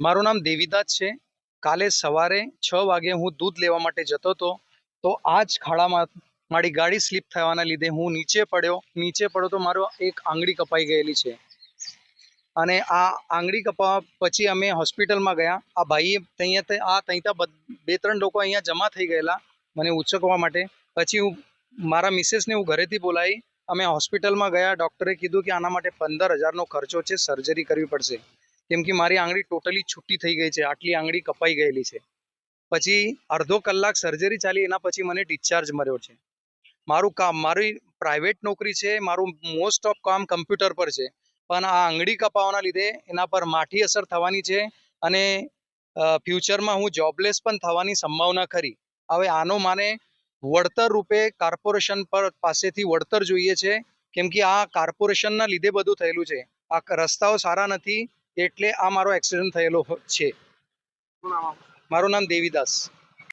મારું નામ દેવીદાસ છે। કાલે સવારે 6 વાગે હું દૂધ લેવા માટે જતો હતો, તો આ જ ખાડામાં મારી ગાડી સ્લીપ થવાના લીધે હું નીચે પડ્યો તો મારો એક આંગળી કપાઈ ગયેલી છે। અને આ આંગળી કપાવા પછી અમે હોસ્પિટલમાં ગયા। આ ભાઈએ ત્યાં 2-3 લોકો અહીંયા જમા થઈ ગયેલા મને ઉચકવા માટે। પછી મારા મિસેસને હું ઘરેથી બોલાવી, અમે હોસ્પિટલમાં ગયા। ડૉક્ટરે કીધું કે આના માટે 15,000નો ખર્ચો છે, સર્જરી કરવી પડશે, કેમ કે મારી આંગળી ટોટલી છૂટી થઈ ગઈ છે, આટલી આંગળી કપાઈ ગયેલી છે। પછી અડધો કલાક સર્જરી ચાલી, એના પછી મને ડિસ્ચાર્જ મળ્યો છે। મારી પ્રાઇવેટ નોકરી છે, મારું મોસ્ટ ઓફ કામ કમ્પ્યુટર પર છે, પણ આ આંગળી કપાવાના લીધે એના પર માઠી અસર થવાની છે અને ફ્યુચરમાં હું જોબલેસ પણ થવાની સંભાવના ખરી। હવે આનો મને વળતર રૂપે કોર્પોરેશન પાસેથી વળતર જોઈએ છે, કેમ કે આ કોર્પોરેશનના લીધે બધું થયેલું છે। આ રસ્તાઓ સારા નથી, એટલે આ મારો એક્સિડન્ટ થયેલો છે। મારું નામ દેવીદાસ।